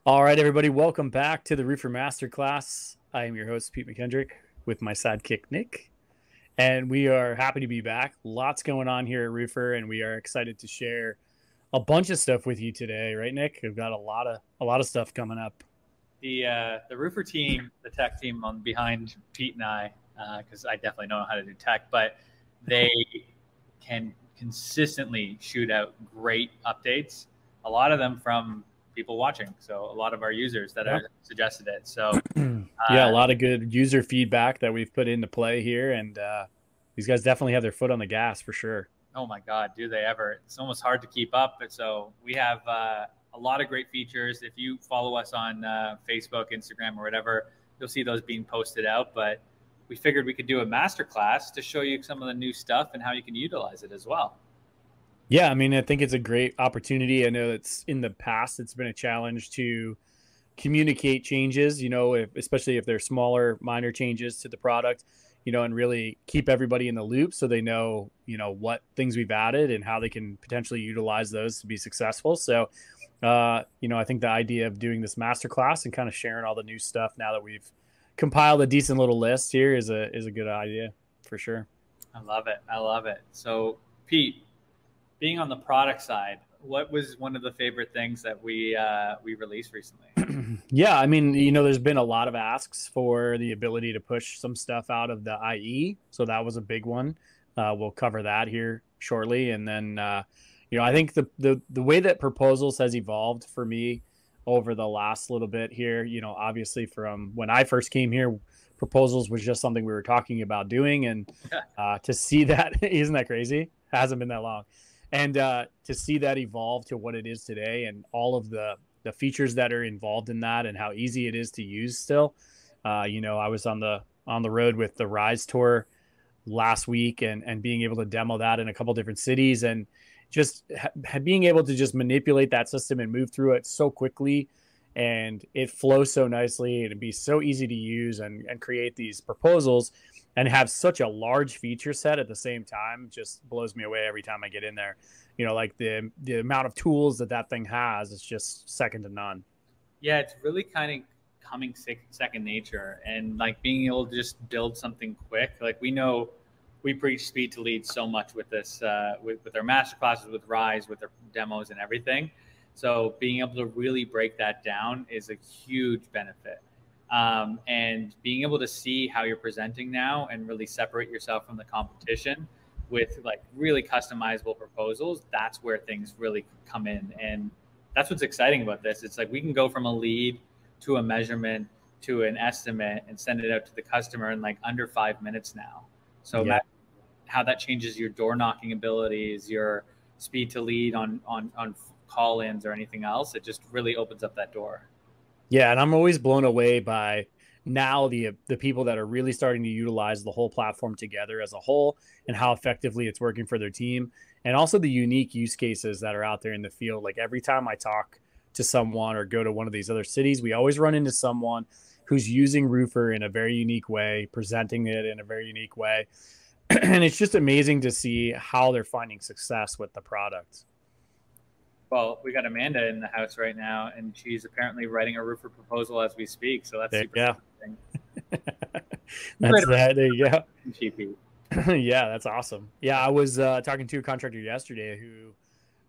All right, everybody, welcome back to the Roofr Masterclass. I am your host, Pete McKendrick, with my sidekick, Nick. And we are happy to be back. Lots going on here at Roofr, and we are excited to share a bunch of stuff with you today, right, Nick? We've got a lot of stuff coming up. The Roofr team, the tech team on behind Pete and I, because I definitely know how to do tech, but they can consistently shoot out great updates. A lot of them from people watching, so a lot of our users that are suggested it. So Yeah, a lot of good user feedback that we've put into play here, and these guys definitely have their foot on the gas for sure. oh my God, do they ever? It's almost hard to keep up. But so we have a lot of great features. If you follow us on Facebook, Instagram, or whatever, you'll see those being posted out. But we figured we could do a masterclass to show you some of the new stuff and how you can utilize it as well. Yeah, I mean, I think it's a great opportunity. I know it's in the past, it's been a challenge to communicate changes, especially if they're smaller, minor changes to the product, and really keep everybody in the loop so they know, what things we've added and how they can potentially utilize those to be successful. So, I think the idea of doing this masterclass and kind of sharing all the new stuff now that we've compiled a decent little list here is a good idea for sure. I love it. I love it. So, Pete, being on the product side, what was one of the favorite things that we released recently? Yeah, I mean, there's been a lot of asks for the ability to push some stuff out of the IE, so that was a big one. We'll cover that here shortly, and then I think the way that proposals has evolved for me over the last little bit here, obviously from when I first came here, proposals was just something we were talking about doing, and to see that, isn't that crazy? Hasn't been that long. And to see that evolve to what it is today and all of the features that are involved in that and how easy it is to use still. I was on the road with the Rise Tour last week and being able to demo that in a couple different cities and just being able to just manipulate that system and move through it so quickly. And it flows so nicely and it'd be so easy to use and create these proposals and have such a large feature set at the same time just blows me away every time I get in there. Like the amount of tools that thing has is just second to none. Yeah, it's really kind of coming second nature, and like being able to just build something quick. Like we know we preach speed to lead so much with this, with our master classes, with Rise, with their demos and everything. So being able to really break that down is a huge benefit. And being able to see how you're presenting now and really separate yourself from the competition with like really customizable proposals, that's where things really come in. And that's what's exciting about this. It's like we can go from a lead to a measurement to an estimate and send it out to the customer in like under 5 minutes now. So Yeah. how that changes your door knocking abilities, your speed to lead on call-ins or anything else, it just really opens up that door. Yeah, and I'm always blown away by now the people that are really starting to utilize the whole platform together as a whole and how effectively it's working for their team, and also the unique use cases that are out there in the field. Like every time I talk to someone or go to one of these other cities, we always run into someone who's using Roofr in a very unique way, presenting it in a very unique way. And it's just amazing to see how they're finding success with the product. Well, we got Amanda in the house right now, and she's apparently writing a Roofr proposal as we speak. So that's super interesting. That's that. There you go. GP. Yeah, that's awesome. Yeah, I was talking to a contractor yesterday who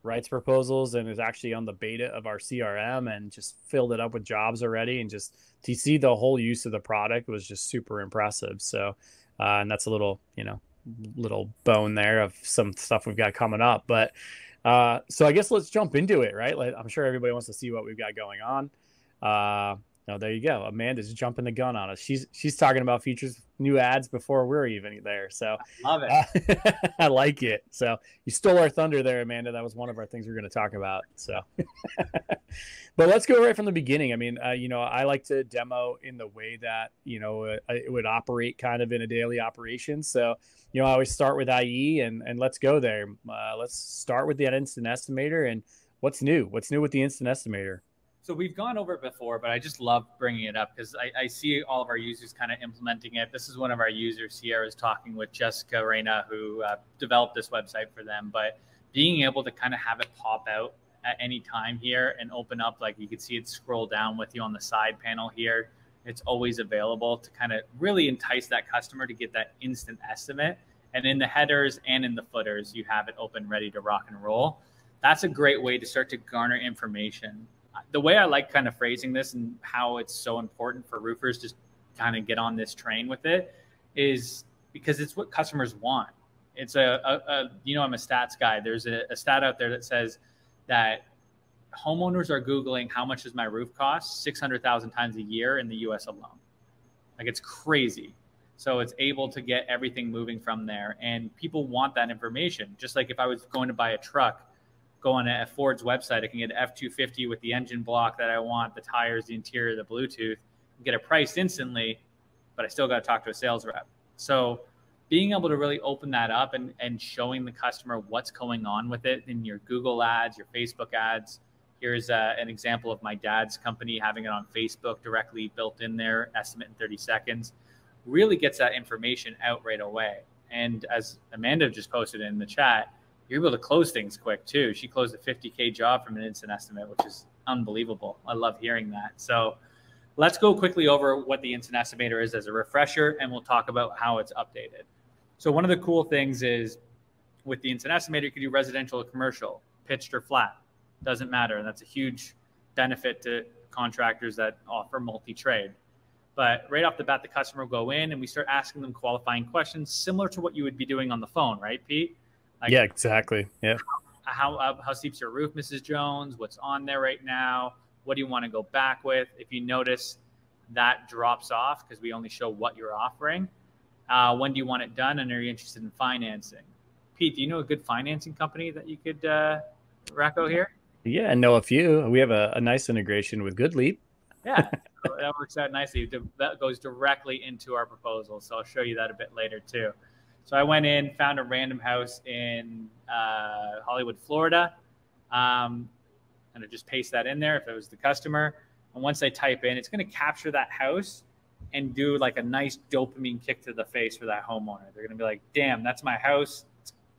writes proposals and is actually on the beta of our CRM and just filled it up with jobs already. And just to see the whole use of the product was just super impressive. So, and that's a little bone there of some stuff we've got coming up. But so I guess let's jump into it, right? Like, I'm sure everybody wants to see what we've got going on. There you go. Amanda's jumping the gun on us. She's talking about features, new ads before we're even there. So I love it. I like it. So you stole our thunder there, Amanda. That was one of our things we were going to talk about. So, but let's go right from the beginning. I mean, I like to demo in the way that, it would operate kind of in a daily operation. So, I always start with IE and let's go there. Let's start with the instant estimator and what's new with the instant estimator. So we've gone over it before, but I just love bringing it up because I see all of our users kind of implementing it. This is one of our users here is talking with Jessica Reyna, who developed this website for them. But being able to kind of have it pop out at any time here and open up, like you can see it scroll down with you on the side panel here. It's always available to kind of really entice that customer to get that instant estimate. And in the headers and in the footers, you have it open, ready to rock and roll. That's a great way to start to garner information. The way I like kind of phrasing this and how it's so important for roofers to kind of get on this train with it is because it's what customers want. It's I'm a stats guy. There's a stat out there that says that homeowners are Googling how much does my roof cost 600,000 times a year in the US alone. Like, it's crazy. So it's able to get everything moving from there. And people want that information. Just like if I was going to buy a truck, go on a Ford's website, I can get an F-250 with the engine block that I want, the tires, the interior, the Bluetooth, get a price instantly, but I still got to talk to a sales rep. So being able to really open that up and showing the customer what's going on with it in your Google ads, your Facebook ads. Here's an example of my dad's company having it on Facebook directly built in there, estimate in 30 seconds, really gets that information out right away. And as Amanda just posted in the chat, you're able to close things quick too. She closed a 50K job from an instant estimate, which is unbelievable. I love hearing that. So let's go quickly over what the instant estimator is as a refresher, and we'll talk about how it's updated. So one of the cool things is with the instant estimator, you can do residential or commercial, pitched or flat, doesn't matter. And that's a huge benefit to contractors that offer multi-trade. But right off the bat, the customer will go in and we start asking them qualifying questions similar to what you would be doing on the phone, right, Pete? Like, yeah, exactly. Yeah. How steep's your roof, Mrs. Jones? What's on there right now? What do you want to go back with? If you notice that drops off because we only show what you're offering. When do you want it done? And are you interested in financing? Pete, do you know a good financing company that you could racco here? Yeah, I know a few. We have a nice integration with GoodLeap. Yeah, so that works out nicely. That goes directly into our proposal. So I'll show you that a bit later too. So I went in, found a random house in Hollywood, Florida. And I just paste that in there if it was the customer. And once I type in, it's going to capture that house and do like a nice dopamine kick to the face for that homeowner. They're going to be like, damn, that's my house.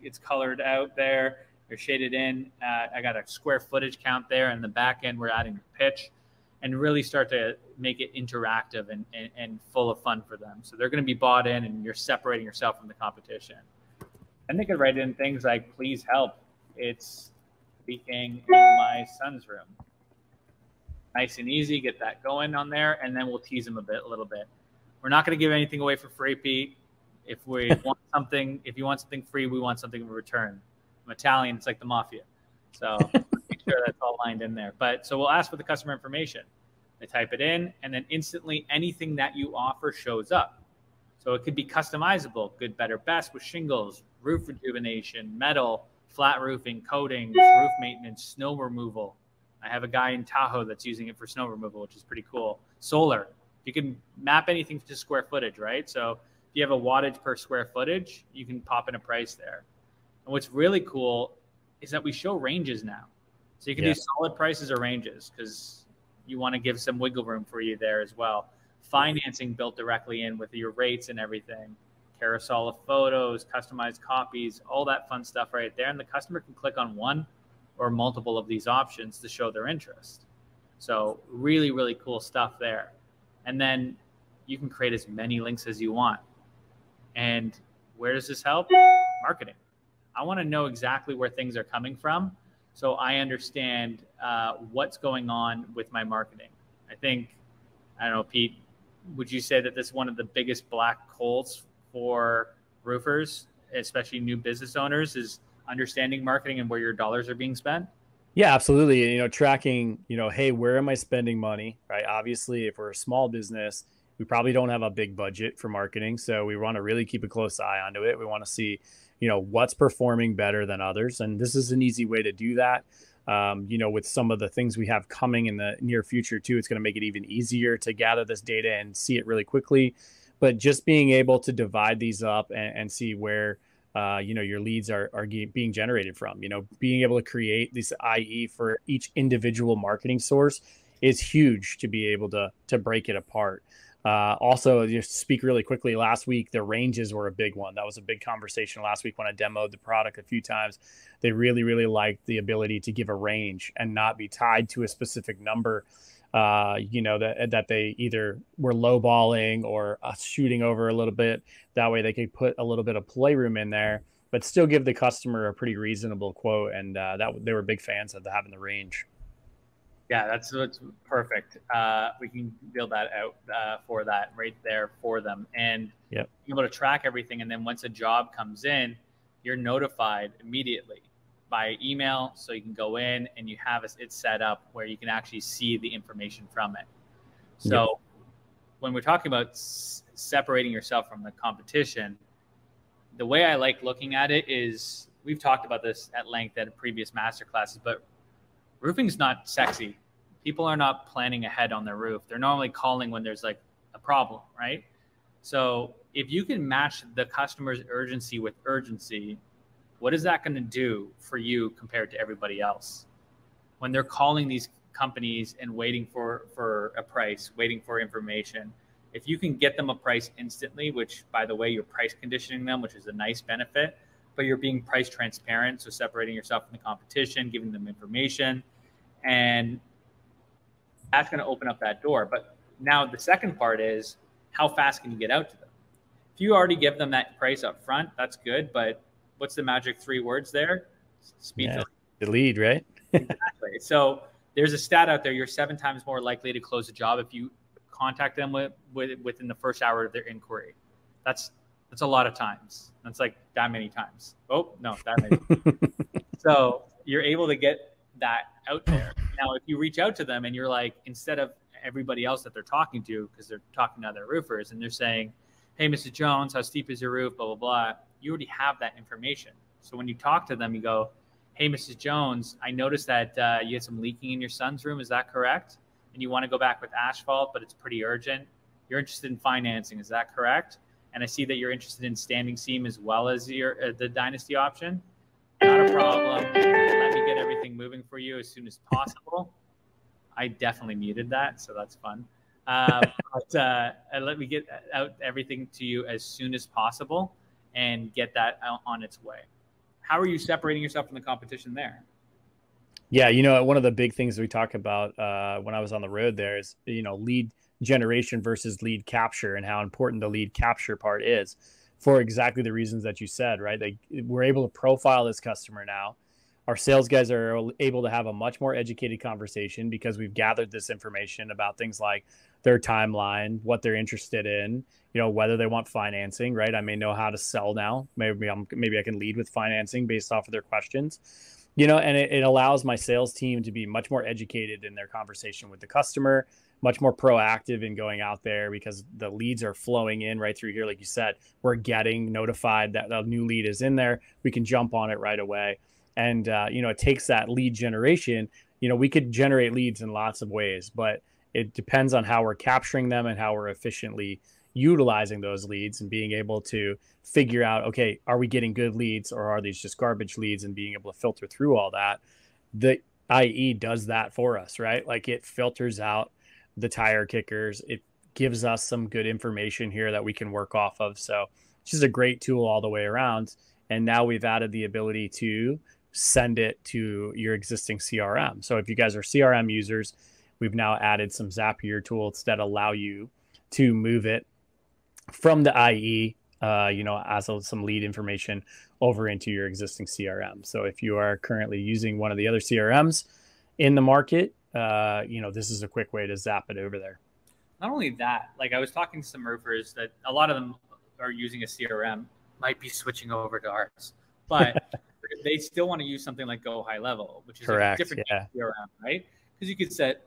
It's colored out there. They're shaded in. I got a square footage count there. And the back end, we're adding pitch and really start to make it interactive and full of fun for them. So they're going to be bought in and you're separating yourself from the competition. And they could write in things like, please help. It's leaking in my son's room. Nice and easy, get that going on there, and then we'll tease them a little bit. We're not going to give anything away for free, Pete. If we want something, if you want something free, we want something in return. I'm Italian, it's like the mafia. So make sure that's all lined in there. But so we'll ask for the customer information. They type it in, and then instantly anything that you offer shows up. So it could be customizable, good, better, best with shingles, roof rejuvenation, metal, flat roofing, coatings, roof maintenance, snow removal. I have a guy in Tahoe that's using it for snow removal, which is pretty cool. Solar. You can map anything to square footage, right? So if you have a wattage per square footage, you can pop in a price there. And what's really cool is that we show ranges now. So you can do solid prices or ranges because you want to give some wiggle room for you there as well. Financing built directly in with your rates and everything. Carousel of photos, customized copies, all that fun stuff right there. And the customer can click on one or multiple of these options to show their interest. So really, really cool stuff there. And then you can create as many links as you want. And where does this help? Marketing. I want to know exactly where things are coming from so I understand what's going on with my marketing. I don't know, Pete, would you say that this is one of the biggest black holes for roofers, especially new business owners, is understanding marketing and where your dollars are being spent? Yeah, absolutely. Tracking, hey, where am I spending money, right? Obviously, if we're a small business, we probably don't have a big budget for marketing. So we want to really keep a close eye onto it. We want to see, what's performing better than others. And this is an easy way to do that. With some of the things we have coming in the near future too, it's going to make it even easier to gather this data and see it really quickly. But just being able to divide these up and see where your leads are being generated from, being able to create this IE for each individual marketing source is huge to be able to break it apart. Also, just speak really quickly. Last week, the ranges were a big one. That was a big conversation last week when I demoed the product a few times. They really, really liked the ability to give a range and not be tied to a specific number. That they either were lowballing or shooting over a little bit. That way, they could put a little bit of playroom in there, but still give the customer a pretty reasonable quote. And that they were big fans of having the range. Yeah, that's perfect. We can build that out for that right there for them, and yep. be able to track everything. And then once a job comes in, you're notified immediately by email, so you can go in and you have it set up where you can actually see the information from it. So yep. when we're talking about separating yourself from the competition, the way I like looking at it is, we've talked about this at length at previous masterclasses, but roofing's not sexy. People are not planning ahead on their roof. They're normally calling when there's like a problem, right? So if you can match the customer's urgency with urgency, what is that going to do for you compared to everybody else? When they're calling these companies and waiting for a price, waiting for information, if you can get them a price instantly, which, by the way, you're price conditioning them, which is a nice benefit, but you're being price transparent, so separating yourself from the competition, giving them information, and that's going to open up that door. But now the second part is, how fast can you get out to them? If you already give them that price up front, that's good, but what's the magic 3 words there? Speed to the lead, right? Exactly. So there's a stat out there: you're 7 times more likely to close a job if you contact them within the first hour of their inquiry. That's a lot of times. That's like that many times. Oh, no, that many. So you're able to get that out there. Now, if you reach out to them and you're like, instead of everybody else that they're talking to, because they're talking to other roofers and they're saying, hey, Mr. Jones, how steep is your roof, blah, blah, blah, you already have that information. So when you talk to them, you go, hey, Mrs. Jones, I noticed that you had some leaking in your son's room. Is that correct? And you want to go back with asphalt, but it's pretty urgent. You're interested in financing. Is that correct? And I see that you're interested in standing seam as well as the Dynasty option. Not a problem. Let me get everything moving for you as soon as possible. I definitely muted that, so that's fun. Let me get out everything to you as soon as possible and get that on its way. How are you separating yourself from the competition there? Yeah, one of the big things we talk about when I was on the road there is, lead generation versus lead capture, and how important the lead capture part is, for exactly the reasons that you said, right? We're able to profile this customer now. Our sales guys are able to have a much more educated conversation because we've gathered this information about things like their timeline, what they're interested in, whether they want financing, right? I may know how to sell now. Maybe I can lead with financing based off of their questions, and it allows my sales team to be much more educated in their conversation with the customer, much more proactive in going out there, because the leads are flowing in right through here. Like you said, we're getting notified that a new lead is in there. We can jump on it right away. And, it takes that lead generation. We could generate leads in lots of ways, but it depends on how we're capturing them and how we're efficiently utilizing those leads and being able to figure out, okay, are we getting good leads or are these just garbage leads, and being able to filter through all that. The IE does that for us, right? Like, it filters out the tire kickers. It gives us some good information here that we can work off of. So it's just a great tool all the way around. And now we've added the ability to send it to your existing CRM. So if you guys are CRM users, we've now added some Zapier tools that allow you to move it from the IE, as some lead information over into your existing CRM. So if you are currently using one of the other CRMs in the market, this is a quick way to zap it over there. Not only that, like, I was talking to some roofers that a lot of them are using a CRM, might be switching over to ours, but they still want to use something like Go High Level, which is correct, a different CRM, right? Because you could set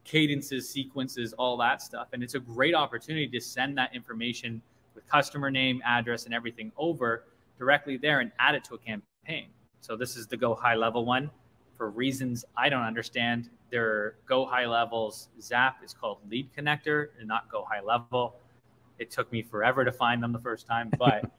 cadences, sequences, all that stuff. And it's a great opportunity to send that information with customer name, address, and everything over directly there and add it to a campaign. So this is the Go High Level one. For reasons I don't understand, their Go High Level's Zap is called Lead Connector and not Go High Level. It took me forever to find them the first time, but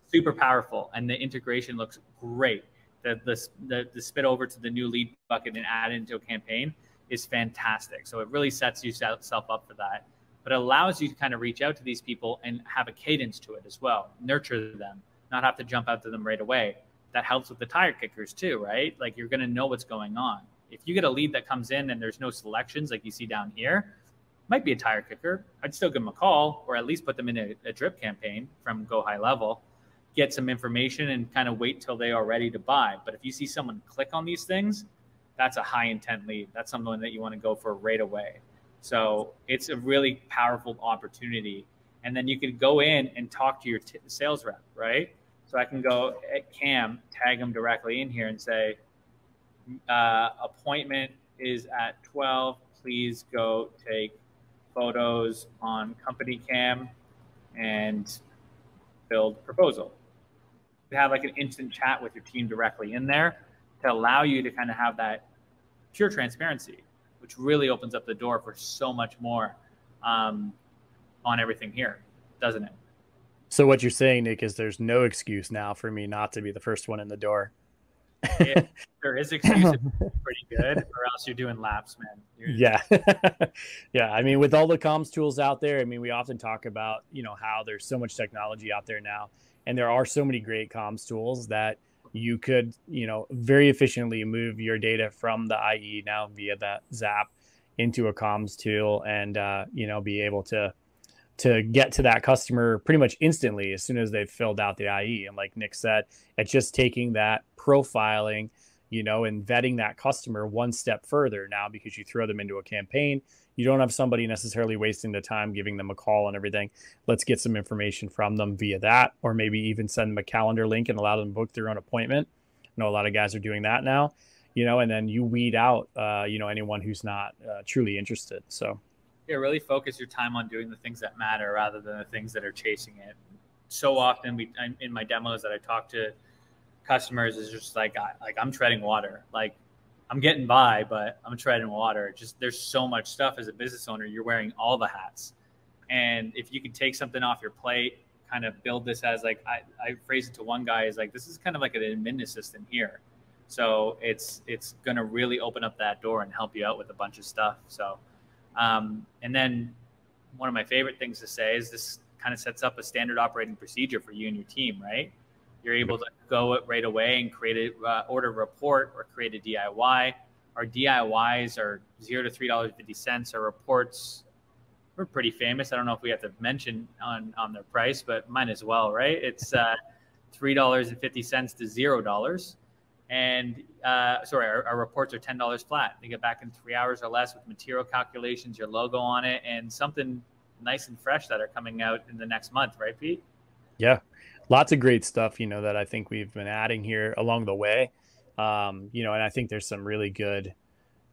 super powerful. And the integration looks great. The spit over to the new lead bucket and add into a campaign is fantastic. So it really sets yourself up for that. but it allows you to kind of reach out to these people and have a cadence to it as well, nurture them, not have to jump out to them right away. That helps with the tire kickers too, right? Like you're going to know what's going on. If you get a lead that comes in and there's no selections like you see down here, might be a tire kicker. I'd still give them a call, or at least put them in a drip campaign from Go High Level, get some information and kind of wait till they are ready to buy. But if you see someone click on these things, that's a high intent lead. That's someone that you want to go for right away. So it's a really powerful opportunity. And then you could go in and talk to your sales rep, right? So I can go at Cam, tag him directly in here and say, appointment is at 12. Please go take photos on company cam and build proposal. You have like an instant chat with your team directly in there to allow you to kind of have that pure transparency, which really opens up the door for so much more on everything here, doesn't it? So what you're saying, Nick, is there's no excuse now for me not to be the first one in the door. Yeah, there is excuse pretty good, or else you're doing laps, man. Yeah. Yeah. I mean, with all the comms tools out there, I mean, we often talk about, how there's so much technology out there now, and there are so many great comms tools that you could, very efficiently move your data from the IE now via that Zap into a comms tool and, be able to get to that customer pretty much instantly as soon as they've filled out the IE. And like Nick said, it's just taking that profiling, and vetting that customer one step further now, because you throw them into a campaign. You don't have somebody necessarily wasting the time giving them a call and everything. Let's get some information from them via that, or maybe even send them a calendar link and allow them to book their own appointment. I know a lot of guys are doing that now, and then you weed out, anyone who's not truly interested. So yeah, really focus your time on doing the things that matter rather than the things that are chasing it. So often in my demos that I talk to customers is just like I'm treading water. Like I'm getting by, but I'm treading water. Just there's so much stuff as a business owner. You're wearing all the hats. And if you can take something off your plate, kind of build this as like, I phrase it to one guy is like, this is kind of like an admin assistant here. So it's going to really open up that door and help you out with a bunch of stuff. So, and then one of my favorite things to say is this kind of sets up a standard operating procedure for you and your team, right? You're able to go right away and create a order report or create a DIY. Our DIYs are $0 to $3.50. Our reports, we're pretty famous. I don't know if we have to mention on their price, but mine as well, right? It's $3.50 to $0. And our reports are $10 flat. They get back in 3 hours or less with material calculations, your logo on it, and something nice and fresh that are coming out in the next month, right, Pete? Yeah, lots of great stuff, that I think we've been adding here along the way. And I think there's some really good,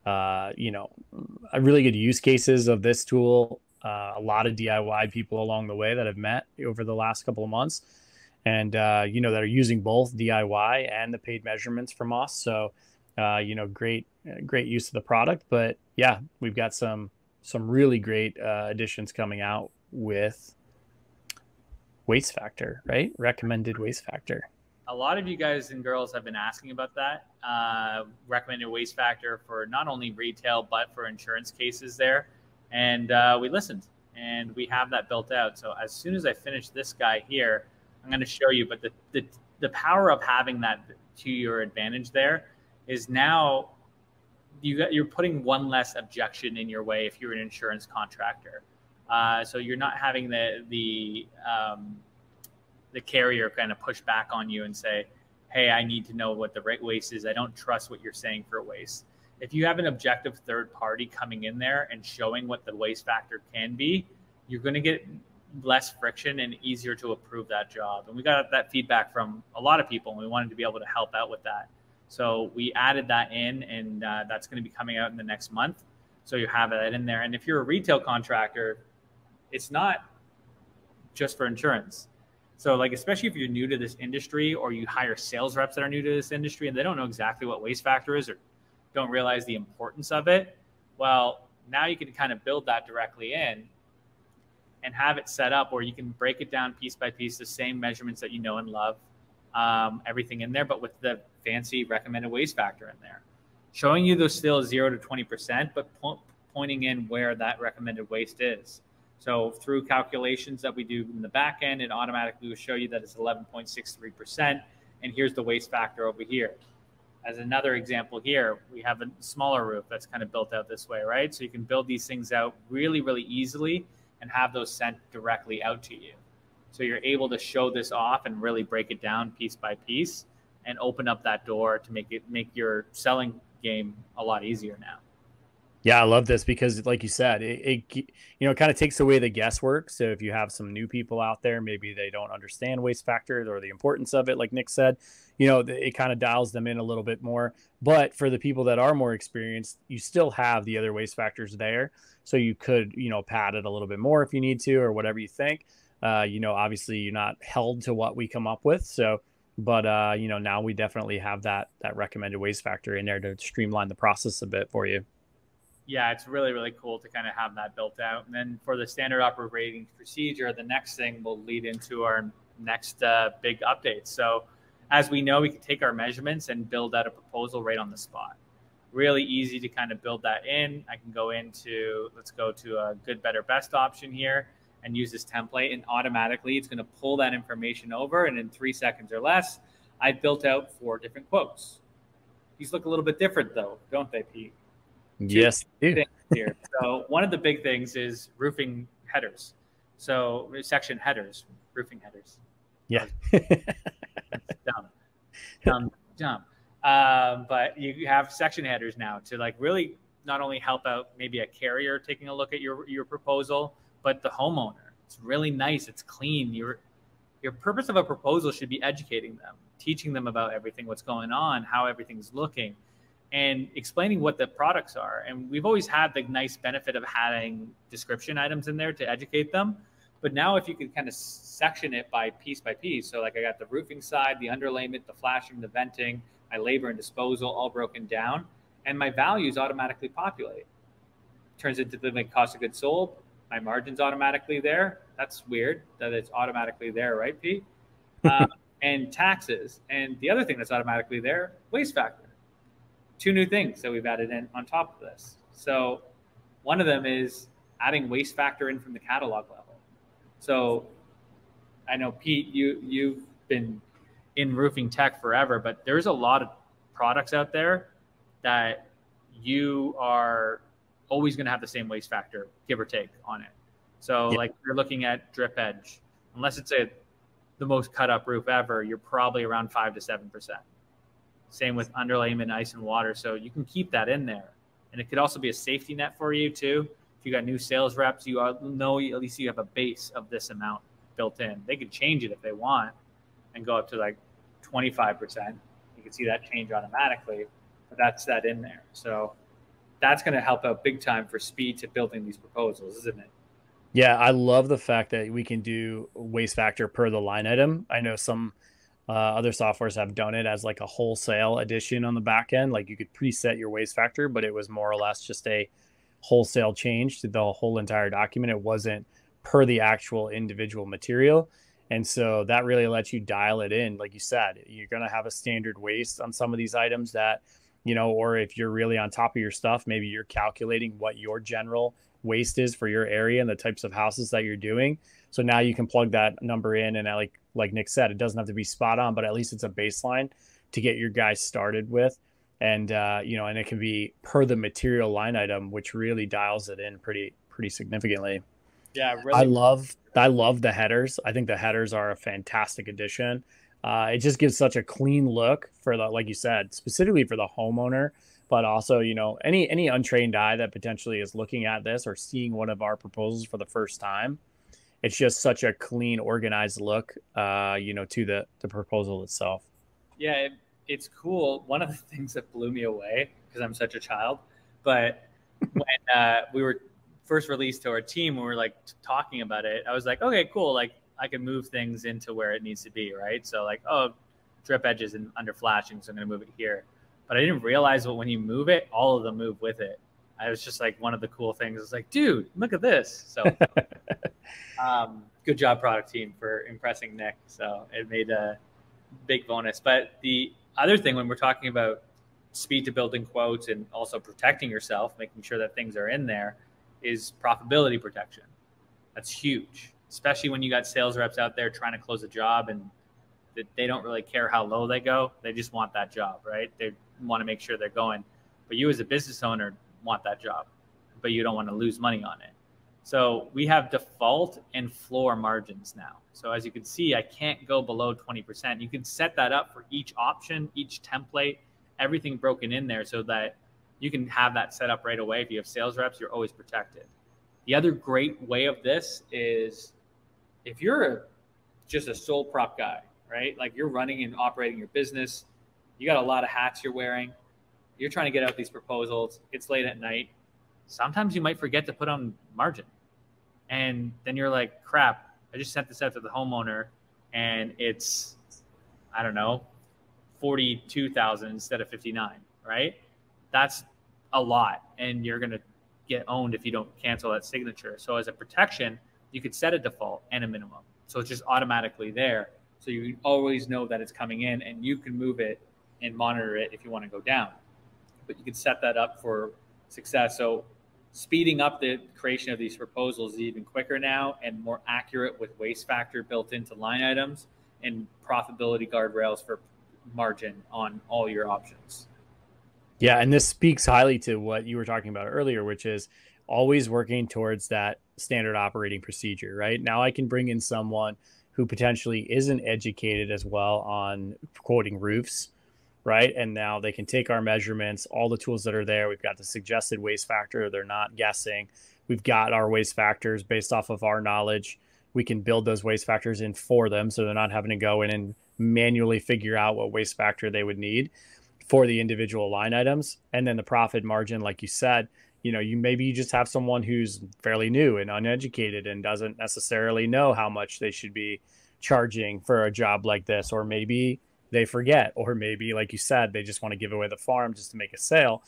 really good use cases of this tool. A lot of DIY people along the way that I've met over the last couple of months. And, that are using both DIY and the paid measurements from us. So, great use of the product. But yeah, we've got some really great additions coming out with waste factor, right? Recommended waste factor. A lot of you guys and girls have been asking about that recommended waste factor for not only retail, but for insurance cases there. And we listened and we have that built out. So as soon as I finish this guy here, I'm going to show you, but the power of having that to your advantage there is now you're putting one less objection in your way if you're an insurance contractor. So you're not having the carrier kind of push back on you and say, hey, I need to know what the rate waste is. I don't trust what you're saying for waste. If you have an objective third party coming in there and showing what the waste factor can be, you're going to get less friction and easier to approve that job. And we got that feedback from a lot of people, and we wanted to be able to help out with that. So we added that in, and that's going to be coming out in the next month. So you have that in there. And if you're a retail contractor, it's not just for insurance. So like, especially if you're new to this industry or you hire sales reps that are new to this industry and they don't know exactly what waste factor is or don't realize the importance of it. Well, now you can kind of build that directly in and have it set up where you can break it down piece by piece, the same measurements that you know and love, everything in there, but with the fancy recommended waste factor in there, showing you those still 0 to 20%, but pointing in where that recommended waste is. So through calculations that we do in the back end, it automatically will show you that it's 11.63%. And here's the waste factor over here. As another example here, we have a smaller roof that's kind of built out this way, right? So you can build these things out really, really easily and have those sent directly out to you. So you're able to show this off and really break it down piece by piece and open up that door to make your selling game a lot easier now. Yeah, I love this because, like you said, it kind of takes away the guesswork. So if you have some new people out there, maybe they don't understand waste factors or the importance of it, like Nick said, it kind of dials them in a little bit more. But for the people that are more experienced, you still have the other waste factors there, so you could pad it a little bit more if you need to, or whatever you think. Obviously you're not held to what we come up with, so. But now we definitely have that recommended waste factor in there to streamline the process a bit for you. Yeah, it's really, really cool to kind of have that built out. And then for the standard operating procedure, the next thing will lead into our next big update. So as we know, we can take our measurements and build out a proposal right on the spot. Really easy to kind of build that in. I can go into, let's go to a good, better, best option here and use this template, and automatically it's going to pull that information over. And in 3 seconds or less, I built out 4 different quotes. These look a little bit different though, don't they, Pete? Yes, here. So one of the big things is roofing headers. So section headers, roofing headers. Yeah. Dumb. But you have section headers now to like really not only help out maybe a carrier taking a look at your proposal, but the homeowner. It's really nice. It's clean. Your purpose of a proposal should be educating them, teaching them about everything, what's going on, how everything's looking, and explaining what the products are. And we've always had the nice benefit of having description items in there to educate them. But now if you could kind of section it by piece, so like I got the roofing side, the underlayment, the flashing, the venting, my labor and disposal all broken down, and my values automatically populate. Turns into the cost of goods sold. My margin's automatically there. That's weird that it's automatically there, right, Pete? And taxes. And the other thing that's automatically there, waste factor. 2 new things that we've added in on top of this. So one of them is adding waste factor in from the catalog level. So I know, Pete, you've been in roofing tech forever, but there's a lot of products out there that you are always going to have the same waste factor, give or take, on it. So like you're looking at drip edge, unless it's the most cut up roof ever, you're probably around 5 to 7%. Same with underlayment, ice and water. So you can keep that in there. And it could also be a safety net for you too. If you got new sales reps, you know at least you have a base of this amount built in. They could change it if they want and go up to like 25%. You can see that change automatically, but that's that in there. So that's going to help out big time for speed to building these proposals, isn't it? Yeah, I love the fact that we can do waste factor per the line item. I know some other softwares have done it as like a wholesale addition on the back end. Like you could preset your waste factor, but it was more or less just a wholesale change to the whole entire document. It wasn't per the actual individual material. And so that really lets you dial it in. Like you said, you're going to have a standard waste on some of these items that, or if you're really on top of your stuff, maybe you're calculating what your general waste is for your area and the types of houses that you're doing. So now you can plug that number in, and like Nick said, it doesn't have to be spot on, but at least it's a baseline to get your guys started with. And and it can be per the material line item, which really dials it in pretty significantly. Yeah, really. I love the headers. I think the headers are a fantastic addition. It just gives such a clean look for like you said, specifically for the homeowner, but also, any untrained eye that potentially is looking at this or seeing one of our proposals for the first time. It's just such a clean, organized look, to the proposal itself. Yeah, it's cool. One of the things that blew me away, because I'm such a child, but when we were first released to our team, we were like talking about it, I was like, okay, cool. Like I can move things into where it needs to be, right? So like, drip edges and under flashing, so I'm going to move it here. But I didn't realize that when you move it, all of them move with it. I was just like, one of the cool things is like, dude, look at this. So good job, product team, for impressing Nick. So it made a big bonus. But the other thing, when we're talking about speed to building quotes and also protecting yourself, making sure that things are in there, is profitability protection. That's huge, especially when you got sales reps out there trying to close a job and they don't really care how low they go. They just want that job, right? They want to make sure they're going. But you as a business owner want that job, but you don't want to lose money on it. So we have default and floor margins now. So as you can see, I can't go below 20%. You can set that up for each option, each template, everything broken in there so that you can have that set up right away. If you have sales reps, you're always protected. The other great way of this is if you're just a sole prop guy, right? Like you're running and operating your business, you got a lot of hats you're wearing, you're trying to get out these proposals, it's late at night. Sometimes you might forget to put on margin. And then you're like, crap, I just sent this out to the homeowner and it's, I don't know, 42,000 instead of 59, right? That's a lot. And you're going to get owned if you don't cancel that signature. So as a protection, you could set a default and a minimum. So it's just automatically there. So you always know that it's coming in and you can move it and monitor it if you want to go down. But you can set that up for success. So speeding up the creation of these proposals is even quicker now and more accurate with waste factor built into line items and profitability guardrails for margin on all your options. Yeah, and this speaks highly to what you were talking about earlier, which is always working towards that standard operating procedure, right? Now I can bring in someone who potentially isn't educated as well on quoting roofs, right? And now they can take our measurements, all the tools that are there. We've got the suggested waste factor. They're not guessing. We've got our waste factors based off of our knowledge. We can build those waste factors in for them so they're not having to go in and manually figure out what waste factor they would need for the individual line items. And then the profit margin, like you said, you just have someone who's fairly new and uneducated and doesn't necessarily know how much they should be charging for a job like this, or maybe they forget, or maybe, like you said, they just want to give away the farm just to make a sale,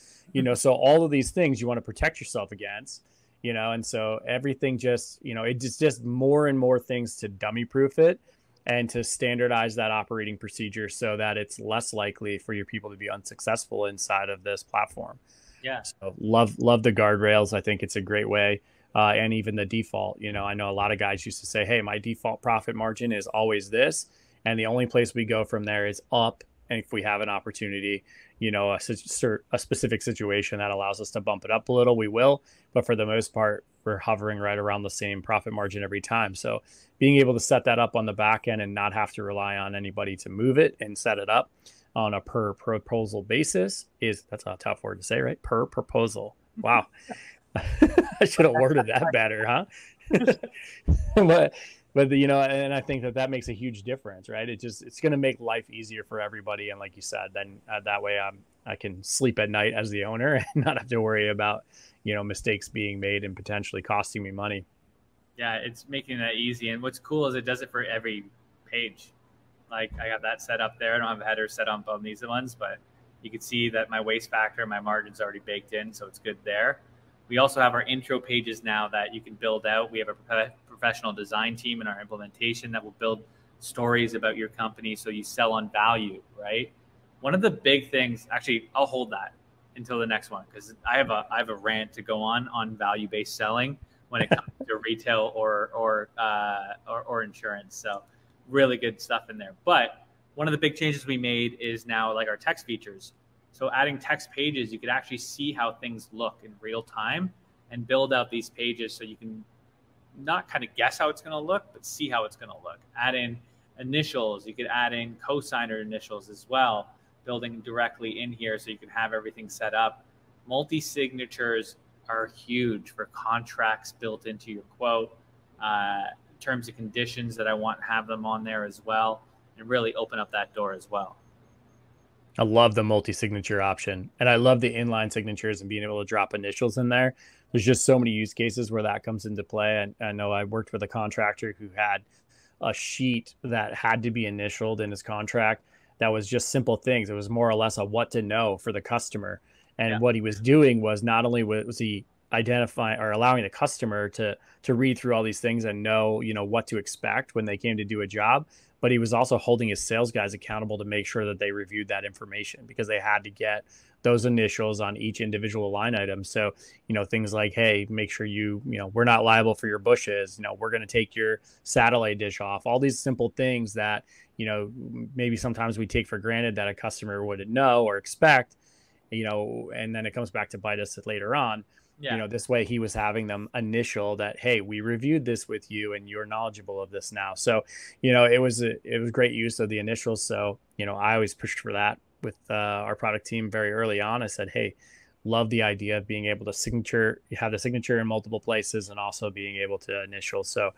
so all of these things you want to protect yourself against, and so everything just, it's just more and more things to dummy proof it and to standardize that operating procedure so that it's less likely for your people to be unsuccessful inside of this platform. Yeah. So love the guardrails. I think it's a great way. And even the default, I know a lot of guys used to say, hey, my default profit margin is always this. And the only place we go from there is up. And if we have an opportunity, a specific situation that allows us to bump it up a little, we will. But for the most part, we're hovering right around the same profit margin every time. So being able to set that up on the back end and not have to rely on anybody to move it and set it up on a per proposal basis that's a tough word to say, right? Per proposal. Wow. I should have worded that better, huh? But and I think that makes a huge difference, right? It's going to make life easier for everybody. And like you said, then that way I can sleep at night as the owner and not have to worry about, mistakes being made and potentially costing me money. Yeah, it's making that easy. And what's cool is it does it for every page. Like I got that set up there. I don't have a header set on both these ones, but you can see that my waste factor, my margin's already baked in, so it's good there. We also have our intro pages now that you can build out. We have a professional design team in our implementation that will build stories about your company so you sell on value, right? One of the big things, actually, I'll hold that until the next one because I have a rant to go on value-based selling when it comes to retail or insurance. So really good stuff in there. But one of the big changes we made is now like our text features. So adding text pages, you could actually see how things look in real time and build out these pages so you can not kind of guess how it's going to look, but see how it's going to look. Add in initials. You could add in cosigner initials as well, building directly in here so you can have everything set up. Multi-signatures are huge for contracts built into your quote, terms and conditions that I want to have them on there as well, and really open up that door as well. I love the multi-signature option, and I love the inline signatures and being able to drop initials in there. There's just so many use cases where that comes into play. And I know I worked with a contractor who had a sheet that had to be initialed in his contract that was just simple things. It was more or less a what to know for the customer. And what he was doing was not only was he identifying or allowing the customer to read through all these things and know, what to expect when they came to do a job, but he was also holding his sales guys accountable to make sure that they reviewed that information because they had to get those initials on each individual line item. So, things like, hey, make sure we're not liable for your bushes. We're going to take your satellite dish off. All these simple things that, maybe sometimes we take for granted that a customer wouldn't know or expect, and then it comes back to bite us later on. Yeah. This way he was having them initial that, hey, we reviewed this with you and you're knowledgeable of this now. So, it was great use of the initials. So, I always pushed for that with our product team very early on. I said, hey, love the idea of being able to have the signature in multiple places and also being able to initial. So,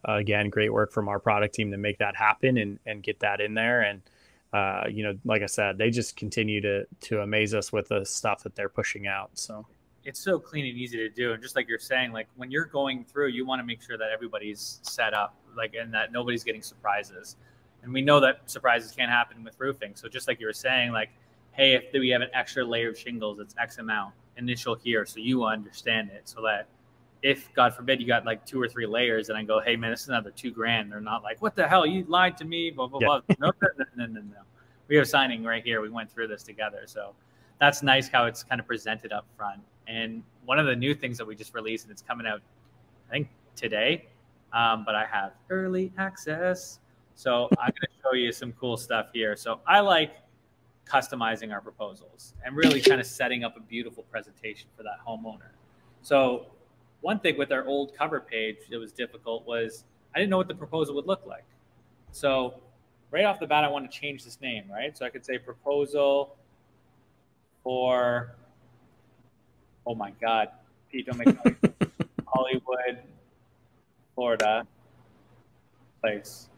again, great work from our product team to make that happen and get that in there. And, like I said, they just continue to amaze us with the stuff that they're pushing out. So it's so clean and easy to do. And just like you're saying, like when you're going through, you want to make sure that everybody's set up, like, and that nobody's getting surprises. And we know that surprises can't happen with roofing. So just like you were saying, like, hey, if we have an extra layer of shingles, it's X amount initial here. So you understand it, so that if God forbid you got like 2 or 3 layers and I go, hey man, this is another $2,000. They're not like, what the hell? You lied to me, blah, blah, blah. No. We have signing right here. We went through this together. So that's nice how it's kind of presented up front. And one of the new things that we just released, and it's coming out, I think today, but I have early access. So I'm going to show you some cool stuff here. So I like customizing our proposals and really kind of setting up a beautiful presentation for that homeowner. So one thing with our old cover page that was difficult was I didn't know what the proposal would look like. So right off the bat, I want to change this name, right? So I could say proposal for, oh my God, Pete, don't make noise. Hollywood, Florida place.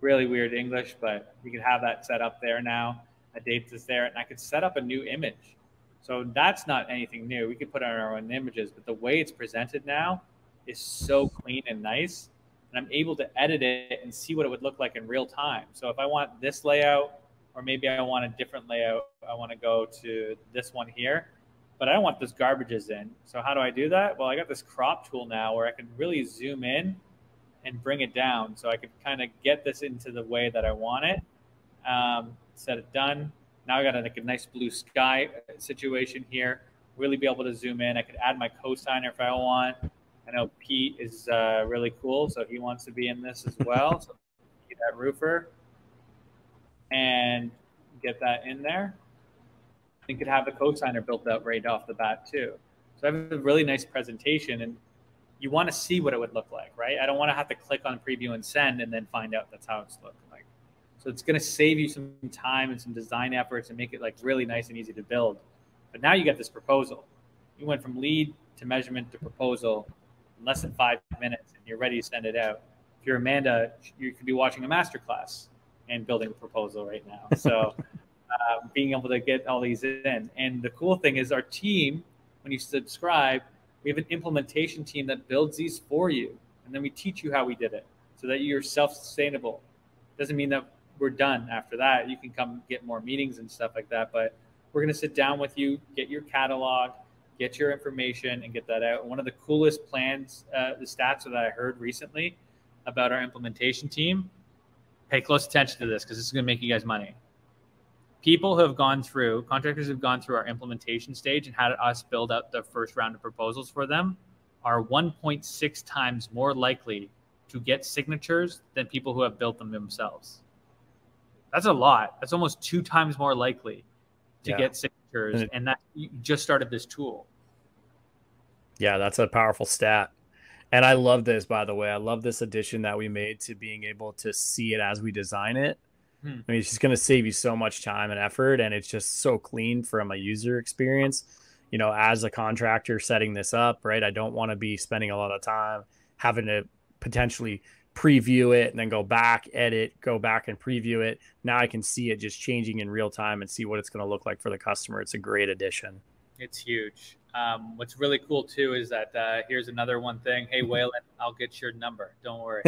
Really weird English, but you can have that set up there now. A date is there, and I could set up a new image. So that's not anything new. We could put on our own images, but the way it's presented now is so clean and nice. And I'm able to edit it and see what it would look like in real time. So if I want this layout, or maybe I want a different layout, I want to go to this one here, but I don't want those garbages in. So how do I do that? Well, I got this crop tool now where I can really zoom in and bring it down. So I can kind of get this into the way that I want it. Set it done. Now I got a nice blue sky situation here. Really be able to zoom in. I could add my cosigner if I want. I know Pete is really cool, so he wants to be in this as well. So get that Roofr and get that in there. You could have the cosigner built out right off the bat too. So I have a really nice presentation, and you want to see what it would look like, right? I don't want to have to click on preview and send and then find out that's how it's looking like. So it's going to save you some time and some design efforts and make it like really nice and easy to build. But now you get this proposal. You went from lead to measurement to proposal in less than 5 minutes, and you're ready to send it out. If you're Amanda, you could be watching a masterclass and building a proposal right now. So being able to get all these in. And the cool thing is our team, when you subscribe, we have an implementation team that builds these for you. And then we teach you how we did it so that you're self-sustainable. Doesn't mean that we're done after that. You can come get more meetings and stuff like that. But we're going to sit down with you, get your catalog, get your information, and get that out. And one of the coolest plans, the stats that I heard recently about our implementation team, pay close attention to this because this is going to make you guys money. People who have gone through, contractors who have gone through our implementation stage and had us build out the first round of proposals for them are 1.6 times more likely to get signatures than people who have built them themselves. That's a lot. That's almost 2 times more likely to get signatures, and that you just started this tool. Yeah, that's a powerful stat. And I love this, by the way. I love this addition that we made to being able to see it as we design it. I mean, it's just going to save you so much time and effort, and it's just so clean from a user experience. As a contractor setting this up, right, I don't want to be spending a lot of time having to potentially preview it and then go back, edit, go back and preview it. Now I can see it just changing in real time and see what it's going to look like for the customer. It's a great addition. It's huge. What's really cool too is that here's another one thing. Hey, Waylon, I'll get your number. Don't worry.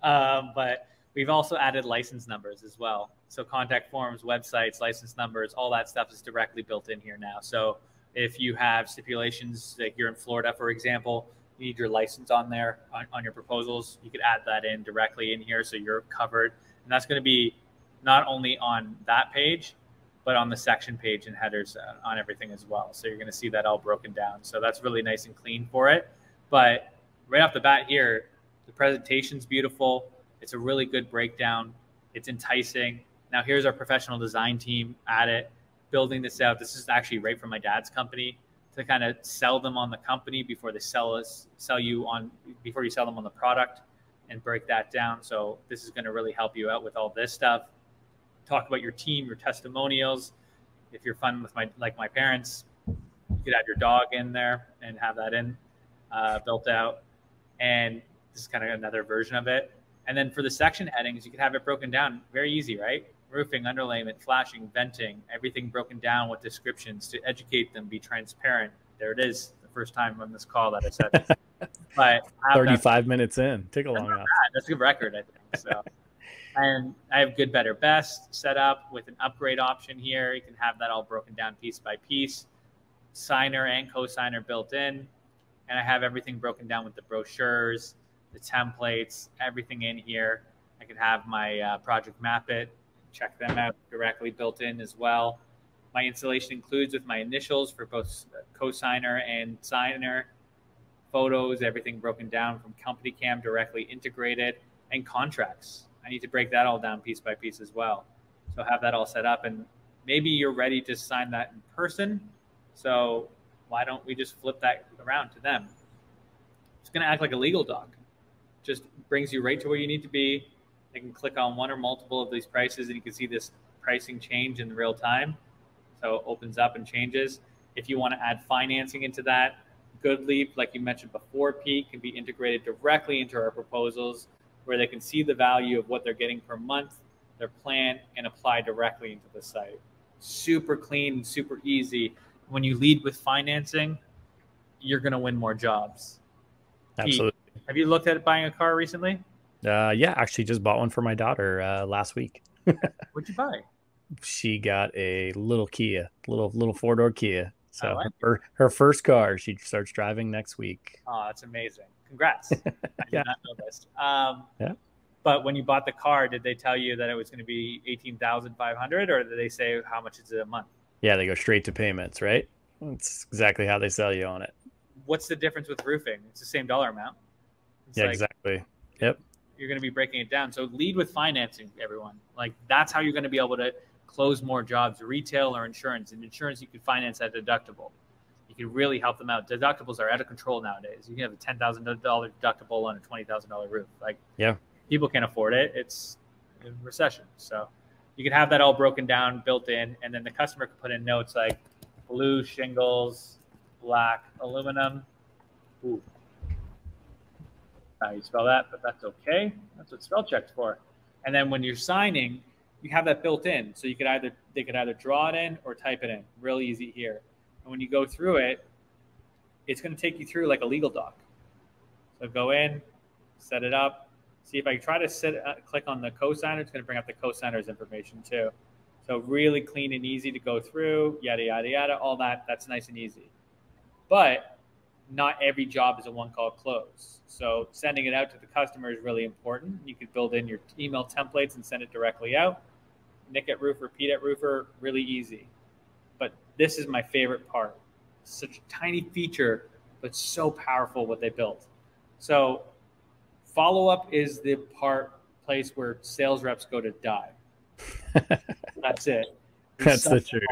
But we've also added license numbers as well. So contact forms, websites, license numbers, all that stuff is directly built in here now. So if you have stipulations, like you're in Florida, for example, you need your license on there on your proposals, you could add that in directly in here so you're covered. And that's going to be not only on that page, but on the section page and headers on everything as well. So you're going to see that all broken down. So that's really nice and clean for it. But right off the bat here, the presentation's beautiful. It's a really good breakdown. It's enticing. Now here's our professional design team at it, building this out. This is actually right from my dad's company to kind of sell them on the company before they sell you on, before you sell them on the product, and break that down. So this is going to really help you out with all this stuff. Talk about your team, your testimonials. If you're fun with my parents, you could add your dog in there and have that in built out. And this is kind of another version of it. And then for the section headings, you can have it broken down. Very easy, right? Roofing, underlayment, flashing, venting, everything broken down with descriptions to educate them, be transparent. There it is, the first time on this call that I said this. But 35 minutes in. Took a long time. That's a good record, I think. So, and I have good, better, best set up with an upgrade option here. You can have that all broken down piece by piece. Signer and co-signer built in. And I have everything broken down with the brochures, the templates, everything in here. I can have my project map it, check them out directly built in as well. My installation includes with my initials for both co-signer and signer, photos, everything broken down from company cam directly integrated, and contracts. I need to break that all down piece by piece as well. So have that all set up, and maybe you're ready to sign that in person. So why don't we just flip that around to them? It's going to act like a legal doc. Just brings you right to where you need to be. They can click on one or multiple of these prices, and you can see this pricing change in real time. So it opens up and changes. If you want to add financing into that, GoodLeap, like you mentioned before, Pete, can be integrated directly into our proposals where they can see the value of what they're getting per month, their plan, and apply directly into the site. Super clean, super easy. When you lead with financing, you're going to win more jobs. Absolutely. Pete, have you looked at buying a car recently? Yeah, actually just bought one for my daughter last week. What'd you buy? She got a little Kia, little four-door Kia. So like her first car, she starts driving next week. Oh, that's amazing. Congrats. I did not know this. Yeah. But when you bought the car, did they tell you that it was going to be $18,500, or did they say how much is it a month? Yeah, they go straight to payments, right? That's exactly how they sell you on it. What's the difference with roofing? It's the same dollar amount. Yeah, exactly. Yep. You're going to be breaking it down. So lead with financing, everyone. Like that's how you're going to be able to close more jobs, retail or insurance. In insurance, you can finance that deductible. You can really help them out. Deductibles are out of control nowadays. You can have a $10,000 deductible on a $20,000 roof. Like, yeah, people can't afford it. It's a recession. So you can have that all broken down, built in, and then the customer can put in notes like blue shingles, black aluminum. Ooh. How you spell that, but that's okay. That's what spell check's for. And then when you're signing, you have that built in. So they could either draw it in or type it in. Real easy here. And when you go through it, it's going to take you through like a legal doc. So go in, set it up. See if I try to click on the cosigner, it's going to bring up the cosigner's information too. So really clean and easy to go through, yada, yada, yada, all that. That's nice and easy. But not every job is a one-call close. So sending it out to the customer is really important. You could build in your email templates and send it directly out. Nick at Roofr, Pete at Roofr, really easy. But this is my favorite part. Such a tiny feature, but so powerful what they built. So follow-up is the place where sales reps go to die. That's it. That's the truth.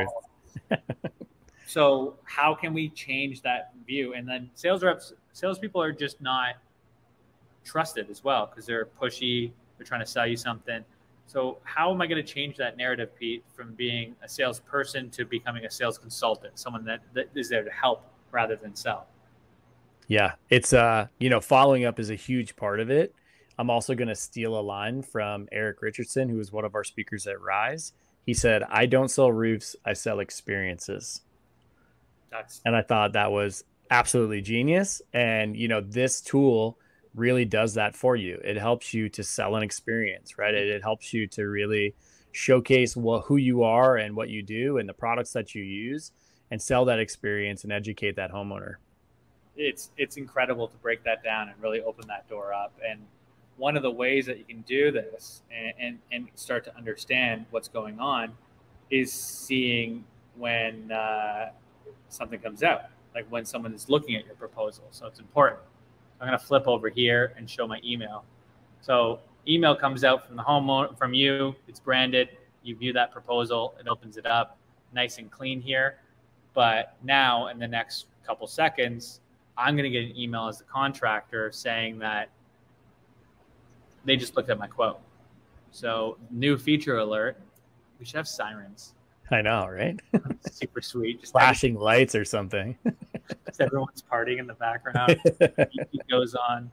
So how can we change that view? And then salespeople are just not trusted as well because they're pushy. They're trying to sell you something. So how am I going to change that narrative, Pete, from being a salesperson to becoming a sales consultant, someone that is there to help rather than sell? Yeah, it's following up is a huge part of it. I'm also going to steal a line from Eric Richardson, who was one of our speakers at Rise. He said, "I don't sell roofs, I sell experiences." And I thought that was absolutely genius. And, this tool really does that for you. It helps you to sell an experience, right? It helps you to really showcase who you are and what you do and the products that you use and sell that experience and educate that homeowner. It's incredible to break that down and really open that door up. And one of the ways that you can do this and start to understand what's going on is seeing when something comes out, like when someone is looking at your proposal. So it's important. I'm going to flip over here and show my email. So email comes out from the homeowner, from you. It's branded. You view that proposal. It opens it up, nice and clean here. But now, in the next couple seconds, I'm going to get an email as the contractor saying that they just looked at my quote. So new feature alert. We should have sirens. I know, right? Super sweet. Just flashing lights or something. Just everyone's partying in the background. It goes on.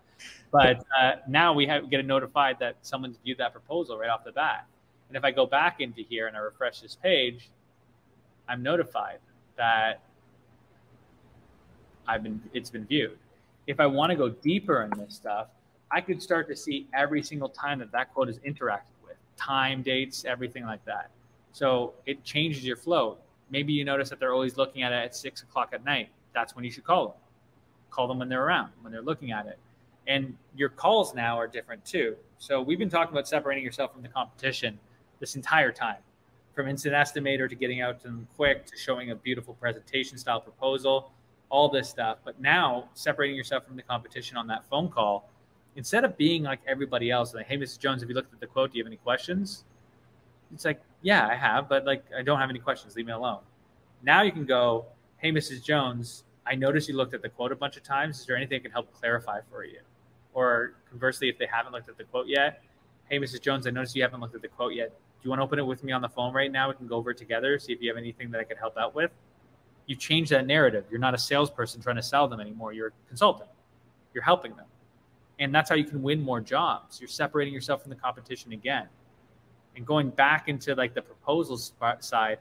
But now we get notified that someone's viewed that proposal right off the bat. And if I go back into here and I refresh this page, I'm notified that it's been viewed. If I want to go deeper in this stuff, I could start to see every single time that quote is interacted with, time, dates, everything like that. So it changes your flow. Maybe you notice that they're always looking at it at 6 o'clock at night. That's when you should call them. Call them when they're around, when they're looking at it. And your calls now are different too. So we've been talking about separating yourself from the competition this entire time, from instant estimator to getting out to them quick to showing a beautiful presentation style proposal, all this stuff. But now separating yourself from the competition on that phone call, instead of being like everybody else, like, hey, Mrs. Jones, have you looked at the quote? Do you have any questions? It's like, yeah, I have, but like, I don't have any questions. Leave me alone. Now you can go, hey, Mrs. Jones, I noticed you looked at the quote a bunch of times. Is there anything I can help clarify for you? Or conversely, if they haven't looked at the quote yet, hey, Mrs. Jones, I noticed you haven't looked at the quote yet. Do you want to open it with me on the phone right now? We can go over it together, see if you have anything that I could help out with. You change that narrative. You're not a salesperson trying to sell them anymore. You're a consultant. You're helping them. And that's how you can win more jobs. You're separating yourself from the competition again. And going back into like the proposal side,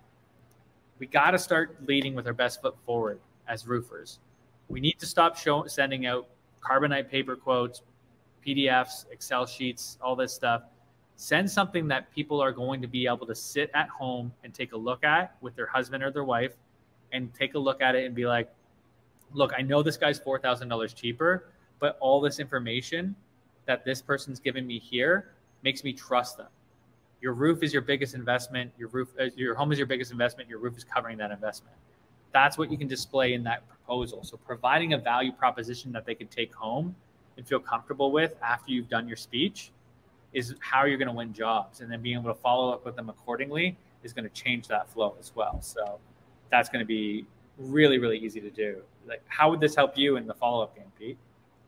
we got to start leading with our best foot forward as roofers. We need to stop sending out carbonite paper quotes, PDFs, Excel sheets, all this stuff. Send something that people are going to be able to sit at home and take a look at with their husband or their wife and take a look at it and be like, look, I know this guy's $4,000 cheaper, but all this information that this person's giving me here makes me trust them. Your roof is your biggest investment. Your home is your biggest investment. Your roof is covering that investment. That's what you can display in that proposal. So providing a value proposition that they can take home and feel comfortable with after you've done your speech is how you're going to win jobs. And then being able to follow up with them accordingly is going to change that flow as well. So that's going to be really, really easy to do. Like, how would this help you in the follow-up game, Pete?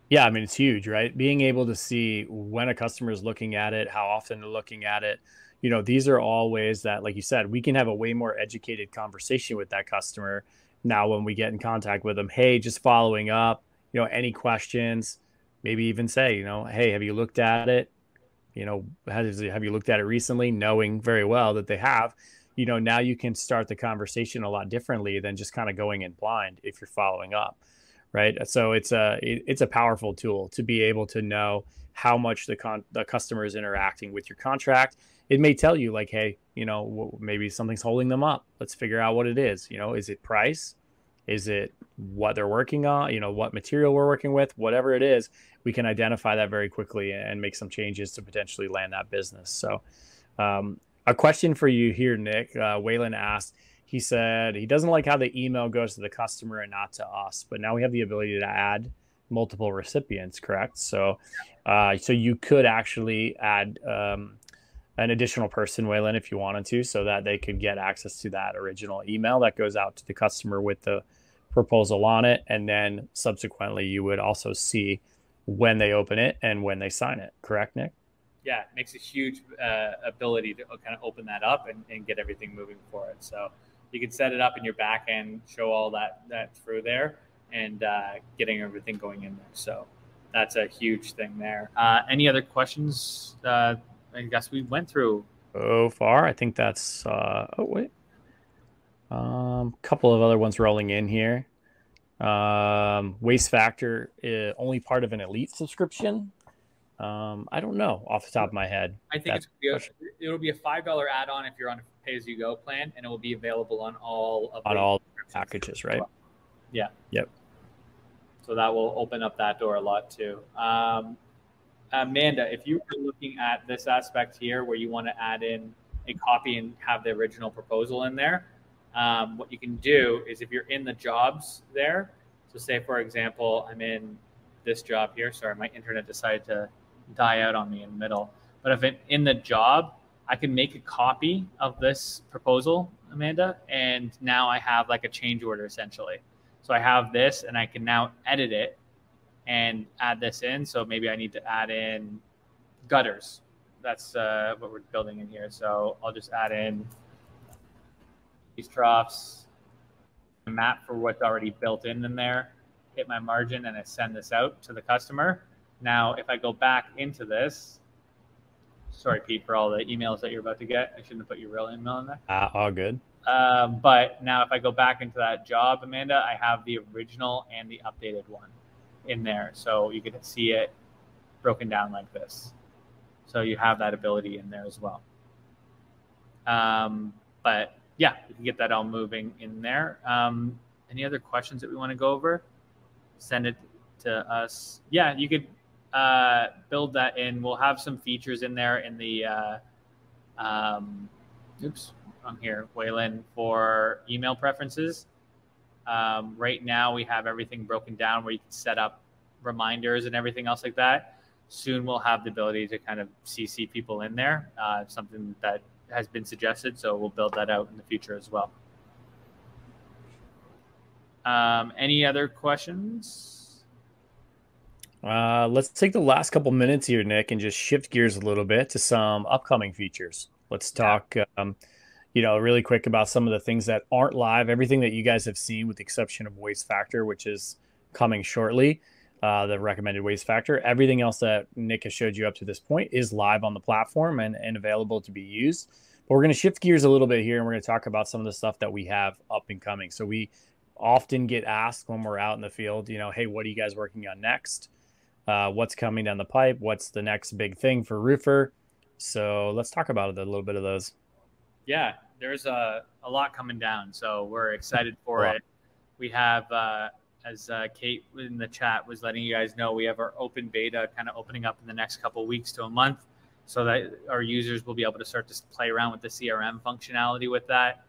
Yeah, I mean, it's huge, right? Being able to see when a customer is looking at it, how often they're looking at it. You know, these are all ways that, like you said, we can have a way more educated conversation with that customer now when we get in contact with them. Hey, just following up, you know, any questions, maybe even say, you know, hey, have you looked at it? You know, have you looked at it recently? Knowing very well that they have, you know, now you can start the conversation a lot differently than just kind of going in blind if you're following up. Right. So it's a powerful tool to be able to know how much the customer is interacting with your contract. It may tell you like, hey, you know, maybe something's holding them up. Let's figure out what it is. You know, is it price? Is it what they're working on? You know, what material we're working with, whatever it is, we can identify that very quickly and make some changes to potentially land that business. So a question for you here, Nick. Waylon asked, he said he doesn't like how the email goes to the customer and not to us, but now we have the ability to add multiple recipients, correct? So so you could actually add an additional person, Waylon, if you wanted to, so that they could get access to that original email that goes out to the customer with the proposal on it. And then subsequently, you would also see when they open it and when they sign it. Correct, Nick? Yeah, it makes a huge ability to kind of open that up and get everything moving for it. So you can set it up in your back end, show all that through there, and getting everything going in there. So that's a huge thing there. Any other questions? I guess we went through so far. I think that's couple of other ones rolling in here. Waste Factor is only part of an Elite subscription. I don't know off the top of my head. I think it'll be a $5 add-on if you're on a pay-as-you-go plan, and it will be available on all packages, right? Yeah. Yep. So that will open up that door a lot too. Amanda, if you were looking at this aspect here where you want to add in a copy and have the original proposal in there. What you can do is if you're in the jobs there, so say, for example, I'm in this job here. Sorry, my internet decided to die out on me in the middle. But if it in the job, I can make a copy of this proposal, Amanda, and now I have like a change order essentially. So I have this and I can now edit it and add this in. So maybe I need to add in gutters. That's what we're building in here. So I'll just add in these troughs, a map for what's already built in there, hit my margin, and I send this out to the customer. Now, if I go back into this, sorry, Pete, for all the emails that you're about to get. I shouldn't have put your real email in there. All good. But now if I go back into that job, Amanda, I have the original and the updated one in there. So you can see it broken down like this. So you have that ability in there as well. But yeah, we can get that all moving in there. Any other questions that we want to go over? Send it to us. Yeah, you could build that in. We'll have some features in there in the, oops, wrong here, Waylon, for email preferences. Right now we have everything broken down where you can set up reminders and everything else like that. Soon we'll have the ability to kind of CC people in there, something that has been suggested. So we'll build that out in the future as well. Any other questions? Let's take the last couple minutes here, Nick, and just shift gears a little bit to some upcoming features. Let's talk, really quick about some of the things that aren't live, everything that you guys have seen with the exception of waste factor, which is coming shortly, the recommended waste factor. Everything else that Nick has showed you up to this point is live on the platform and available to be used. But we're going to shift gears a little bit here, and we're going to talk about some of the stuff that we have up and coming. So we often get asked when we're out in the field, hey, what are you guys working on next? What's coming down the pipe? What's the next big thing for Roofr? So let's talk about a little bit of those. Yeah, there's a lot coming down. So we're excited for it. We have, as Kate in the chat was letting you guys know, we have our open beta kind of opening up in the next couple of weeks to a month so that our users will be able to start to play around with the CRM functionality with that.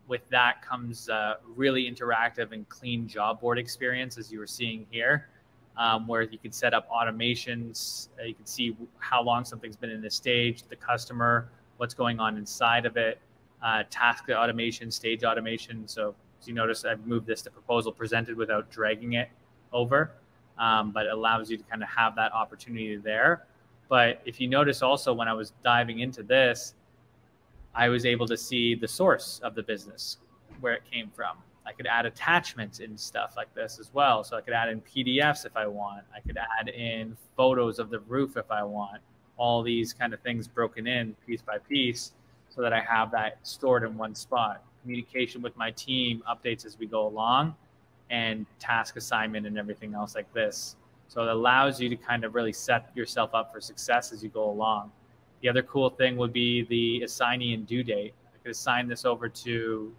With that comes really interactive and clean job board experience, as you were seeing here. Where you can set up automations. You can see how long something's been in the stage, the customer, what's going on inside of it, task automation, stage automation. So as you notice, I've moved this to proposal presented without dragging it over, but it allows you to kind of have that opportunity there. But if you notice also when I was diving into this, I was able to see the source of the business, where it came from. I could add attachments and stuff like this as well. So I could add in PDFs if I want. I could add in photos of the roof if I want. All these kind of things broken in piece by piece so that I have that stored in one spot. Communication with my team, updates as we go along, and task assignment and everything else like this. So it allows you to kind of really set yourself up for success as you go along. The other cool thing would be the assignee and due date. I could assign this over to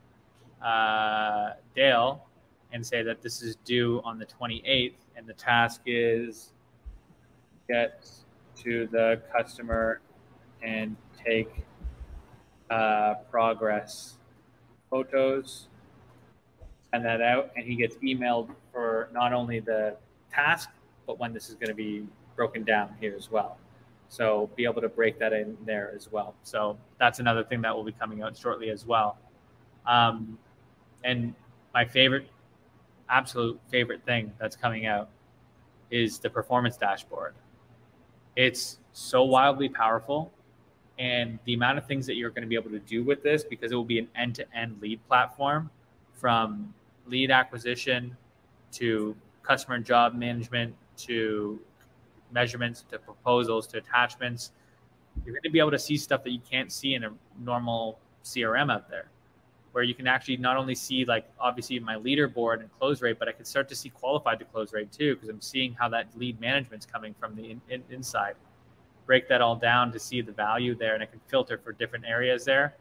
Dale and say that this is due on the 28th and the task is get to the customer and take progress photos, send that out, and he gets emailed for not only the task but when this is going to be broken down here as well. So be able to break that in there as well. So that's another thing that will be coming out shortly as well. And my absolute favorite thing that's coming out is the performance dashboard. It's so wildly powerful, and the amount of things that you're going to be able to do with this, because it will be an end-to-end lead platform from lead acquisition to customer and job management to measurements to proposals to attachments. You're going to be able to see stuff that you can't see in a normal CRM out there, where you can actually not only see, like, obviously my leaderboard and close rate, but I can start to see qualified to close rate too, because I'm seeing how that lead management's coming from the inside. Break that all down to see the value there, and I can filter for different areas there.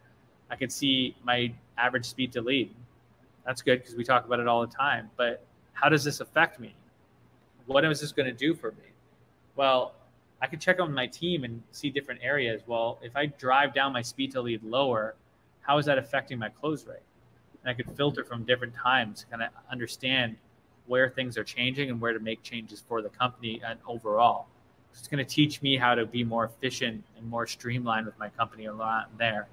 I can see my average speed to lead. That's good because we talk about it all the time, but how does this affect me? What is this going to do for me? Well, I could check on my team and see different areas. Well, if I drive down my speed to lead lower, how is that affecting my close rate? And I could filter from different times, kind of understand where things are changing and where to make changes for the company and overall. So it's going to teach me how to be more efficient and more streamlined with my company a lot there.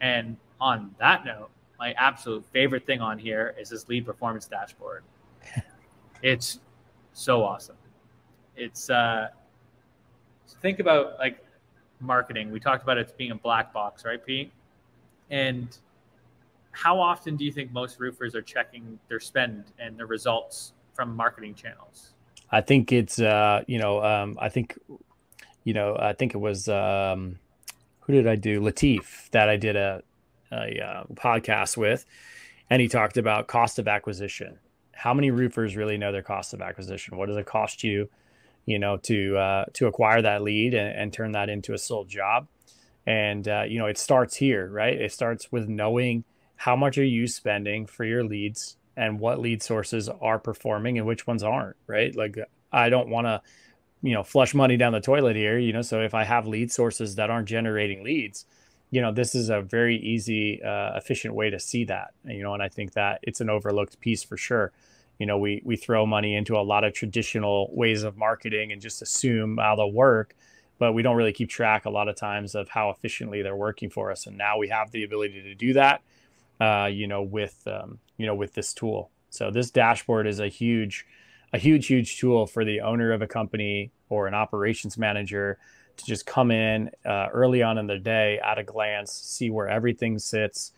And on that note, my absolute favorite thing on here is this lead performance dashboard. It's so awesome. It's think about like marketing. We talked about it being a black box, right, Pete? And how often do you think most roofers are checking their spend and their results from marketing channels? I think it's I think I think it was who did I do? Latif that I did a podcast with, and he talked about cost of acquisition. How many roofers really know their cost of acquisition? What does it cost you, to acquire that lead and turn that into a sold job? And it starts here, right? It starts with knowing how much are you spending for your leads and what lead sources are performing and which ones aren't, right? Like I don't want to, flush money down the toilet here, so if I have lead sources that aren't generating leads, this is a very easy, efficient way to see that, and I think that it's an overlooked piece for sure. We throw money into a lot of traditional ways of marketing and just assume how they'll work, but we don't really keep track a lot of times of how efficiently they're working for us. And now we have the ability to do that, with this tool. So this dashboard is a huge tool for the owner of a company or an operations manager to just come in early on in the day at a glance, see where everything sits,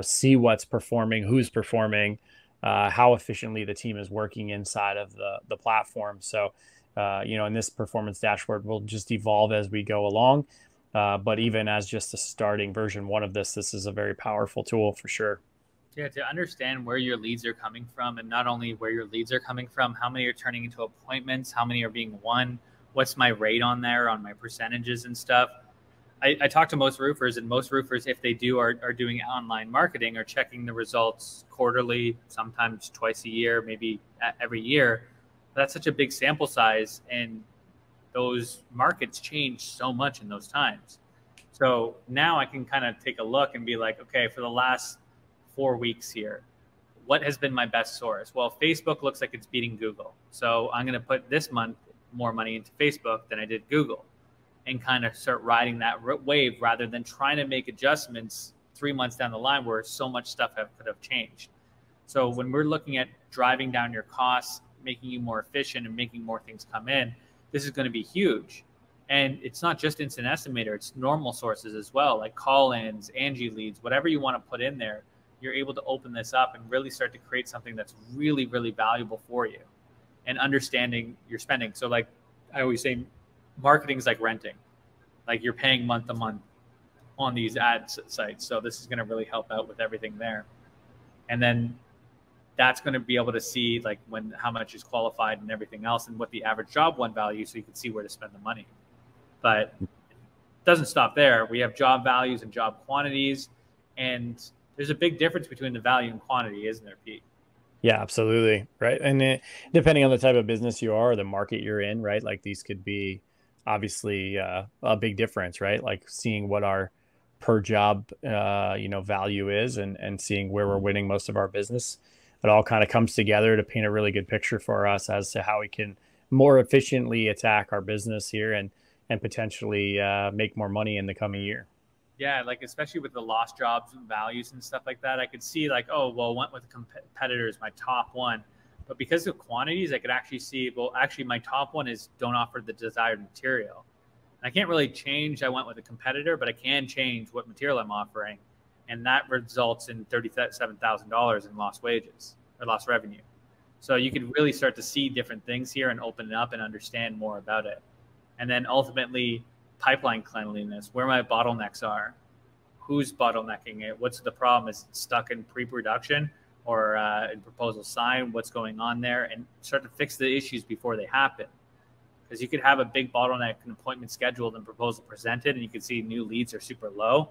see what's performing, who's performing, how efficiently the team is working inside of the platform. So, and this performance dashboard will just evolve as we go along. But even as just a starting version one of this is a very powerful tool for sure. Yeah, to understand where your leads are coming from, and not only where your leads are coming from, how many are turning into appointments, how many are being won, what's my rate on there, on my percentages and stuff. I talk to most roofers, and most roofers, if they do, are doing online marketing, are checking the results quarterly, sometimes twice a year, maybe every year. That's such a big sample size, and those markets change so much in those times. So now I can kind of take a look and be like, okay, for the last 4 weeks here, what has been my best source? Well, Facebook looks like it's beating Google. So I'm going to put this month more money into Facebook than I did Google, and kind of start riding that wave rather than trying to make adjustments 3 months down the line where so much stuff could have changed. So when we're looking at driving down your costs, making you more efficient and making more things come in, this is going to be huge. And it's not just Instant Estimator, it's normal sources as well, like call-ins, Angie leads, whatever you want to put in there. You're able to open this up and really start to create something that's really, really valuable for you and understanding your spending. So like I always say, marketing is like renting. Like you're paying month to month on these ad sites. So this is going to really help out with everything there. And then that's going to be able to see like how much is qualified and everything else, and what the average job one value, so you can see where to spend the money. But it doesn't stop there. We have job values and job quantities, and there's a big difference between the value and quantity, isn't there, Pete? Yeah, absolutely. Right. And depending on the type of business you are, or the market you're in, right? Like these could be obviously a big difference, right? Like seeing what our per job, value is, and seeing where we're winning most of our business. It all kind of comes together to paint a really good picture for us as to how we can more efficiently attack our business here and potentially make more money in the coming year. Yeah, like especially with the lost jobs and values and stuff like that, I could see like, oh, well, went with competitors, my top one. But because of quantities, I could actually see, well, actually my top one is don't offer the desired material. And I can't really change I went with a competitor, but I can change what material I'm offering. And that results in $37,000 in lost wages or lost revenue. So you could really start to see different things here and open it up and understand more about it. And then ultimately, pipeline cleanliness, where my bottlenecks are, who's bottlenecking it, what's the problem, is it stuck in pre-production or in proposal sign, what's going on there, and start to fix the issues before they happen. Because you could have a big bottleneck, an appointment scheduled and proposal presented, and you could see new leads are super low.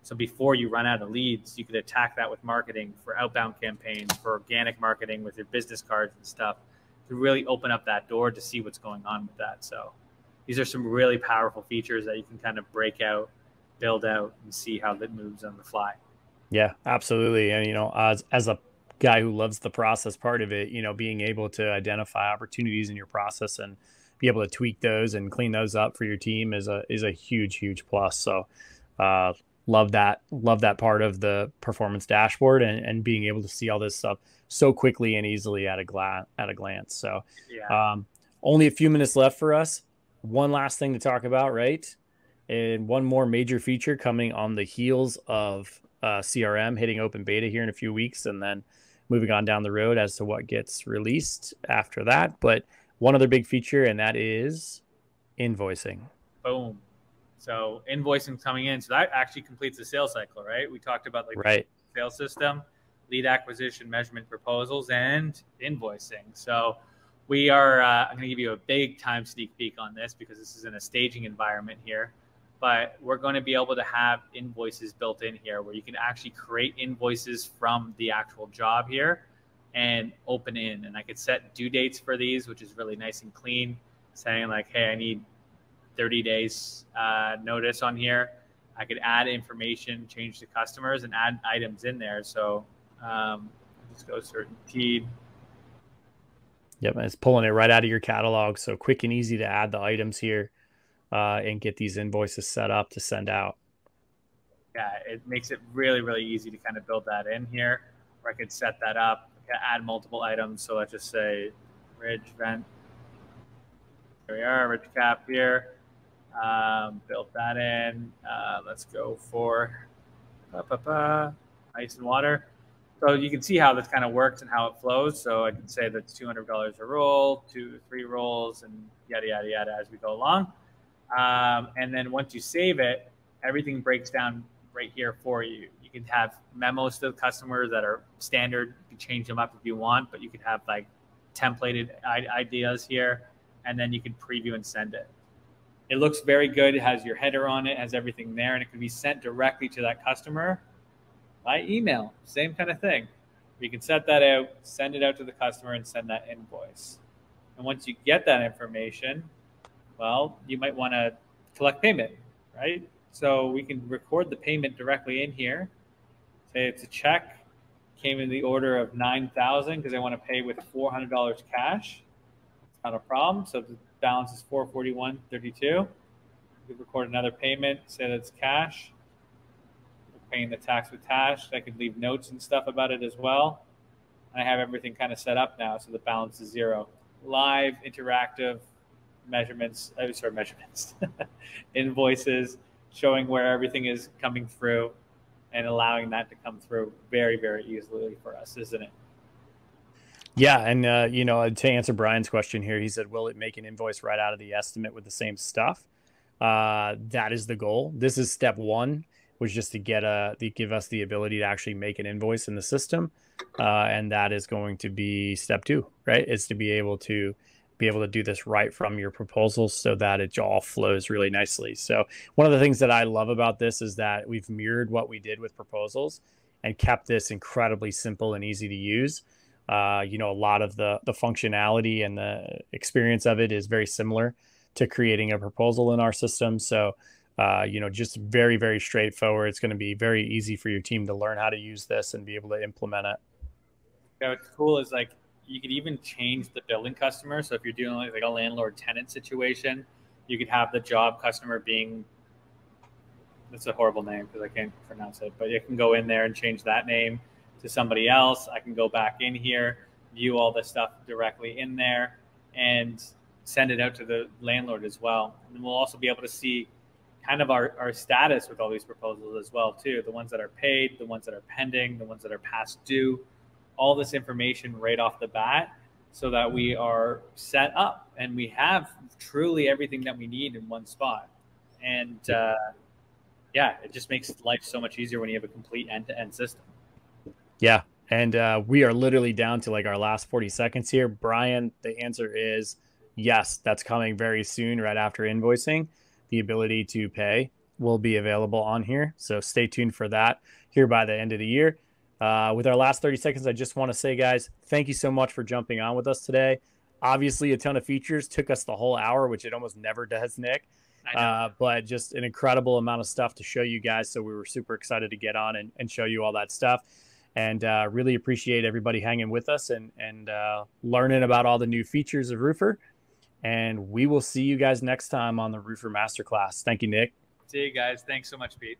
So before you run out of leads, you could attack that with marketing for outbound campaigns, for organic marketing with your business cards and stuff, to really open up that door to see what's going on with that. So these are some really powerful features that you can kind of break out, build out, and see how that moves on the fly. Yeah, absolutely. And as a guy who loves the process part of it, being able to identify opportunities in your process and be able to tweak those and clean those up for your team is a huge plus. So uh love that part of the performance dashboard, and being able to see all this stuff so quickly and easily at a glance. So Yeah. um only a few minutes left for us. One last thing to talk about, right? And one more major feature coming on the heels of CRM hitting open beta here in a few weeks, and then moving on down the road as to what gets released after that. But one other big feature, and that is invoicing. Boom. So invoicing coming in. So that actually completes the sales cycle, right? We talked about like the Right. sales system, lead acquisition, measurement proposals, and invoicing. So we are, I'm going to give you a big time sneak peek on this because this is in a staging environment here. But we're going to be able to have invoices built in here where you can actually create invoices from the actual job here and open in. And I could set due dates for these, which is really nice and clean, saying like, hey, I need 30 days notice on here. I could add information, change the customers, and add items in there. So just go certainty. Yep, and it's pulling it right out of your catalog. So quick and easy to add the items here and get these invoices set up to send out. Yeah, it makes it really easy to kind of build that in here. Or I could set that up, add multiple items. So let's just say ridge vent. Here we are, ridge cap here. Build that in. Let's go for ice and water. So you can see how this kind of works and how it flows. So I can say that's $200 a roll, 3 rolls, and yada as we go along. And then once you save it, everything breaks down right here for you. You can have memos to the customers that are standard. You can change them up if you want, but you could have like templated ideas here, and then you can preview and send it. It looks very good. It has your header on it, has everything there, and it can be sent directly to that customer by email. Same kind of thing. You can set that out, send it out to the customer, and send that invoice. And once you get that information, well, you might want to collect payment, right? So we can record the payment directly in here. Say it's a check, came in the order of $9,000 because I want to pay with $400 cash. It's not a problem. So the balance is $441.32. You could record another payment, say that's cash. We're paying the tax with cash. I could leave notes and stuff about it as well. And I have everything kind of set up now, so the balance is zero. Live, interactive measurements, invoices, showing where everything is coming through and allowing that to come through very easily for us, isn't it? Yeah, and to answer Brian's question here, he said, "Will it make an invoice right out of the estimate with the same stuff?" That is the goal. This is step one, was just to give us the ability to actually make an invoice in the system, and that is going to be step two, right? Is to be able to do this right from your proposals so that it all flows really nicely. So one of the things that I love about this is that we've mirrored what we did with proposals and kept this incredibly simple and easy to use. A lot of the functionality and the experience of it is very similar to creating a proposal in our system. So, just very straightforward. It's going to be very easy for your team to learn how to use this and be able to implement it. Yeah, what's cool is like you could even change the billing customer. So if you're doing like a landlord tenant situation, you could have the job customer being, that's a horrible name because I can't pronounce it, but you can go in there and change that name to somebody else. I can go back in here, view all this stuff directly in there, and send it out to the landlord as well. And we'll also be able to see kind of our status with all these proposals as well too. The ones that are paid, the ones that are pending, the ones that are past due, all this information right off the bat so that we are set up and we have truly everything that we need in one spot. And it just makes life so much easier when you have a complete end-to-end system. Yeah. And we are literally down to like our last 40 seconds here. Brian, the answer is yes, that's coming very soon, right after invoicing. The ability to pay will be available on here. So stay tuned for that here by the end of the year. With our last 30 seconds, I just want to say, guys, thank you so much for jumping on with us today. Obviously, a ton of features. Took us the whole hour, which it almost never does, Nick. I know. But just an incredible amount of stuff to show you guys. So we were super excited to get on and show you all that stuff. And really appreciate everybody hanging with us and learning about all the new features of Roofr. And we will see you guys next time on the Roofr Masterclass. Thank you, Nick. See you guys. Thanks so much, Pete.